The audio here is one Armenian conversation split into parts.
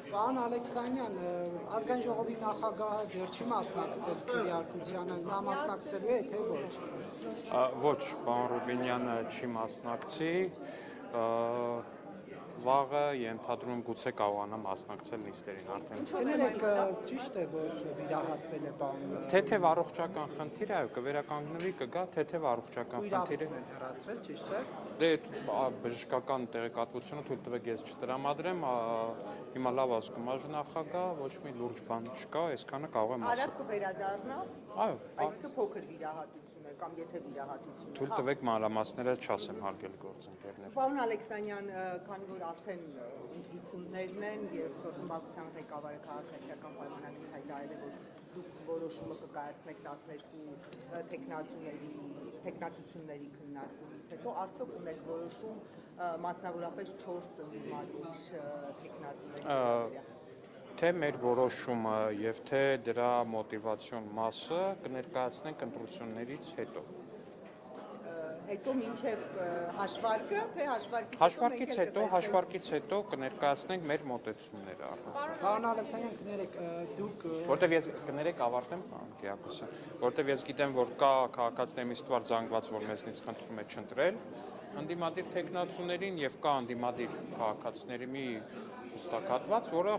Պարոն Ալեքսանյան, ազգային ժողովի նախագահը դեռ չի մասնակցել քվեարկությանը, նա մասնակցելու է, թե ոչ։ Ոչ, պարոն Ռուբինյանը չի մասնակցի, վաղը ենթադրում գուցե կարողանա մասնակցել նիստերին արդեն։ Կներեք, ճիշտ է, որ վիրահատվել է պարոն։ Թեթև առողջական խնդիր է, կվերականգնվի, կգա թեթև առողջական խնդիրը։ Հեռացվել, ճիշտ է։ Դե բժշկական տեղեկատվությունը թույլ տվեք ես չտրամադրեմ, հիմա լավ ասում նախագահ, ոչ մի լուրջ բան չկա, այսքանը կարող եմ ասել։ Արագ կվերադառնա։ Այո, Այսինքն փոքր վիրահատություն է կամ եթե վիրահատություն։ թույլ տվեք մանրամասները չասեմ հարգելի գործընկերներ։ Պարոն Ալեքսանյան, քանի որ արդեն ընտրություններն են եւ խմբակցության ղեկավարը քաղաքացիական պայմանագրի հայտարարել է, որ դուք որոշումը կկայացնեք 12 տեխնացությունների քննարկումից հետո, արդյոք ունեք որոշում մասնավորապես 4 ընդդիմադիր տեխնացուների Թե մեր որոշումը եւ թե դրա մոտիվացիոն մասը կներկայացնենք ընտրություններից հետո։ Հետո մինչև հաշվարկը, թե հաշվարկից հետո կներկայացնենք մեր մոտեցումները առհասարակ։ Պարոն Ալեքսանյան, կներեք, դուք Որտեւ ես կներեք ավարտեմ, պարոն Կիակոսյան, որտեւ ես գիտեմ, որ կա քաղաքացիների մի ստվար զանգված, որ մեզնից խնդրում է չընտրել ընդդիմադիր տեխնացուներին եւ կա ընդդիմադիր քաղաքացիների մի հստակատված, որը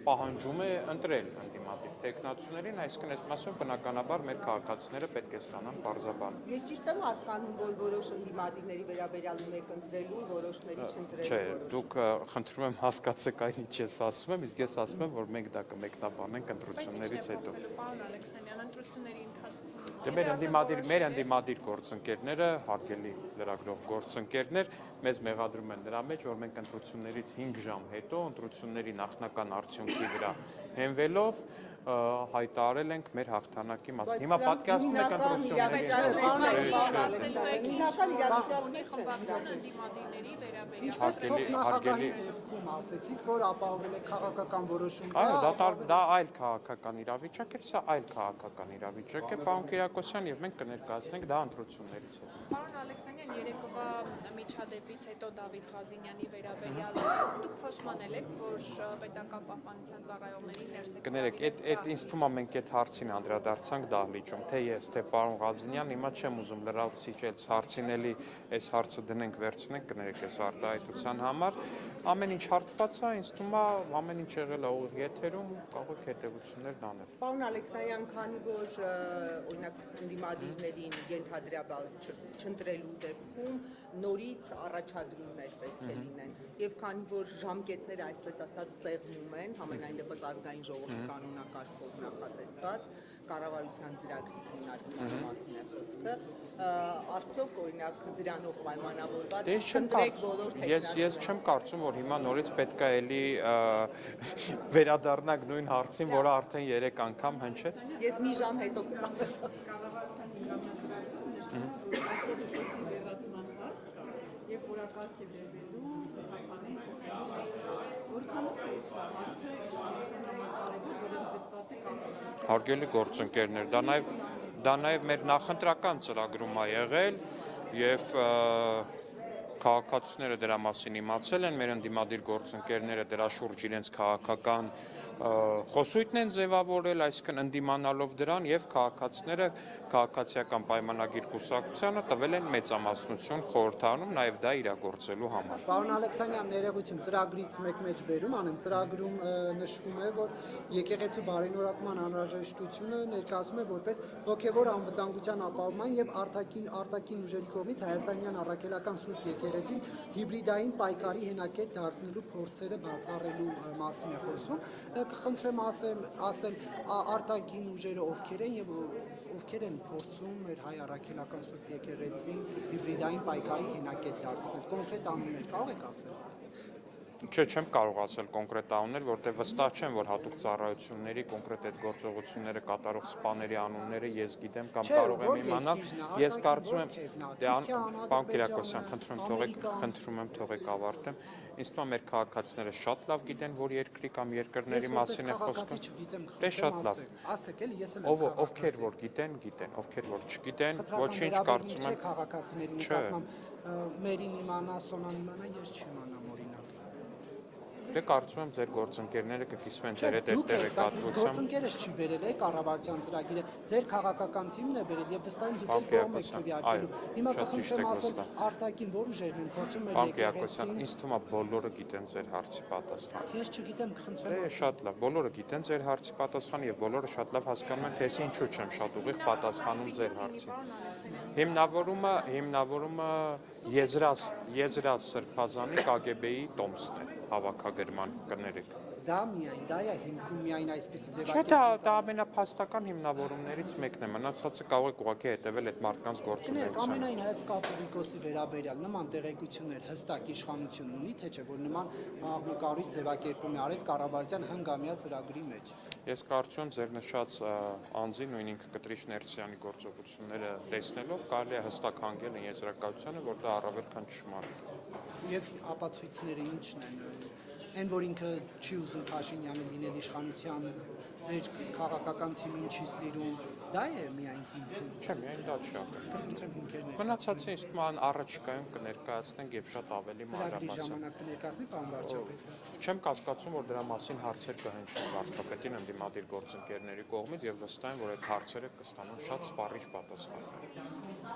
պահանջում է ընտրել ընդդիմադիր տեխնացուներին, այսինքն այս մասով բնականաբար մեր քաղաքացիները պետք է ստանան բարձաբան։ Ես ճիշտ եմ հասկանում, որ որոշ ընդդիմադիրների վերաբերյալ ունեք ընտրելու, որոշների չընտրելու։ Չէ, դուք խնդրում եմ հասկացեք այն ինչ ես ասում եմ, իսկ ես ասում եմ, որ մենք դա կմեկնաբանենք ընտրություններից հետո։ Պարոն Ալեքսանյան, ընտրությունների ընթացքում Դե մեր ընդդիմադիր գործընկերները, հարգելի լրագրող գործընկերներ, մեզ մեղադրում են նրա մեջ, որ մենք ընտրություններից 5 ժամ հետո ընտրությունների նախնական արդյունքի վրա հենվելով հայտարարել ենք մեր հաղթանակի մասին։ Հիմա պատկերացնում եք հարգելի ասեցիք, որ ապահովել է քաղաքական որոշում։ Այո, դա այլ քաղաքական իրավիճակ է, սա այլ քաղաքական իրավիճակ է, պարոն Կիրակոսյան, եւ մենք կներկայացնենք դա ընտրություններից հետո։ Պարոն Ալեքսանյան, երեկովա միջադեպից հետո Դավիթ Ղազինյանի վերաբերյալ դուք փոշմանել եք, որ պետական պահպանության ծառայողների ներսեք։ Կներեք, այդ ինձ թվում է մենք այդ հարցին անդրադարձանք դահլիճում, թե ես, թե պարոն Ղազինյան, հիմա չեմ ուզում լրացուցիչ այս հարցին էլի այս հարցը դնենք վերցնենք, կներեք այս արտահայտության համար, ամեն ինչ հարթված է, ինձ թվում է ամեն ինչ եղել է ուղիղ եթերում, կարող եք հետևություններ դանել։ Պարոն Ալեքսանյան, քանի որ օրինակ ընդդիմադիրներին ենթադրաբար չընտրելու դեպքում նորից առաջադրումներ պետք է լինեն եւ քանի որ ժամկետները այսպես ասած սեղմում են, համենայն դեպս ազգային ժողովի կանոնակարգով նախատեսված կառավարության ծրագրի քննարկման մասին է խոսքը, արդյոք օրինակ դրանով պայմանավորված ընտրեք բոլոր տեխնացուները։ Ես չեմ կարծում, որ հիմա նորից պետք է էլի վերադառնանք նույն հարցին, որը արդեն 3 անգամ հնչեց։ Ես մի ժամ հետո Եվ որակարգ է վերվելու հապանի որքանով է այս հարցը իշխանության համար կարևոր, որ ընդգծված է կառավարության։ Հարգելի գործընկերներ, դա նաև մեր նախընտրական ծրագրում է եղել եւ քաղաքացիները դրա մասին իմացել են, մեր ընդդիմադիր գործընկերները դրա շուրջ իրենց քաղաքական խոսույթն են ձևավորել, այսինքն ընդդիմանալով դրան եւ քաղաքացիները քաղաքացիական պայմանագիր կուսակցությանը տվել են մեծամասնություն խորհրդարանում նաեւ դա իրագործելու համար։ Պարոն Ալեքսանյան, ներողություն, ծրագրից մեկ մեջ բերում անեմ, ծրագրում նշվում է, որ եկեղեցու բարենորակման անհրաժեշտությունը ներկայացում է որպես հոգևոր անվտանգության ապահովման եւ արտաքին ուժերի կողմից հայաստանյան առաքելական Սուրբ եկեղեցին հիբրիդային պայքարի հենակետ դարձնելու փորձերը բացառելու մասին է խոսվում։ Կխնդրեմ ասել արտաքին ուժերը ովքեր են եւ ովքեր են փորձում մեր հայ առաքելական Սուրբ եկեղեցին հիբրիդային պայքարի հենակետ դարձնել։ Կոնկրետ անուններ կարող եք ասել։ Չէ, չեմ կարող ասել կոնկրետ անուններ, որտեղ վստահ չեմ, որ հատուկ ծառայությունների կոնկրետ այդ գործողությունները կատարող սպաների անունները ես գիտեմ կամ կարող եմ իմանալ։ Ես կարծում եմ, պարոն Կիրակոսյան, խնդրում եմ թողեք ավարտեմ։ Ինձ թվում է մեր քաղաքացիները շատ լավ գիտեն, որ երկրի կամ երկրների մասին է խոսքը։ Դե շատ լավ։ Ասեք էլի, ես էլ եմ Ովքեր որ գիտեն, ովքեր որ չգիտեն, ոչինչ կարծում եմ։ Քաղաքացիների նկատմամբ մերին իմանա, Սոնան իմանա, ես չիմանամ օրինակ։ Դե կարծում եմ ձեր գործընկերները կկիսվեն ձեր հետ այդ Դուք եք, բայց տեղեկատվությամբ։ գործընկերս չի բերել է կառավարության ծրագիրը, ձեր քաղաքական թիմն է բերել եւ վստահ եմ դուք եք կողմ եք քվեարկելու։ Հիմա կխնդրեմ ասել արտաքին որ ուժերն են փորձում մեր Բանկերակցության, եկեղեցին։ ինձ թվում է բոլորը գիտեն ձեր հարցի պատասխանը։ Ես չգիտեմ, կխնդրեմ Դե ասել։ շատ լավ, բոլորը գիտեն ձեր հարցի պատասխանը եւ բոլորը շատ լավ հասկանում են, թե ես ինչու չեմ շատ ուղիղ պատասխանում ձեր հարցին։ Հիմնավորումը Եզրած Սրբազանի KGB-ի տոմսն է, հավաքագրման կներեք։ Դա միայն, դա է հիմքում միայն այսպեսի Չէ, ձևակերպ։ դա ամենափաստական հիմնավորումներից մեկն է։ Մնացածը կարող եք ուղղակի հետևել այդ մարդկանց Կներեք, գործունեությանը։ ամենայն հայց կաթողիկոսի վերաբերյալ նման տեղեկություններ հստակ իշխանությունն ունի, թե չէ, որ նման աղմկարույց ձևակերպում է արել կառավարության հնգամյա ծրագրի մեջ։ Ես կարծում եմ ձեր նշած անձի նույն ինքը Կտրիշ Ներսյանի գործողությունները տեսնելով կարելի է հստակ հանգել են եզրակացությանը, որ դա առավել քան ճշմարիտ է։ Եվ ապացույցները ի՞նչն են։ Այն որ ինքը չի ուզում Փաշինյանը լինել իշխանության, ձեր քաղաքական թիմին չի սիրում, դա է միայն հիմքում։ Չէ, միայն դա չի ակնկալում։ Կխնդրեմ հիմքերներ։ Մնացածը ինձ թվում է առաջիկայում կներկայացնենք եւ շատ ավելի Ծրագրի մանրամասն։ ժամանակ կներկայացնի պարոն վարչապետը։ Չեմ կասկածում, որ դրա մասին հարցեր կհնչեն վարչապետին ընդդիմադիր գործընկերների կողմից եւ վստահ եմ, որ այդ հարցերը կստանան շատ սպառիչ պատասխաններ։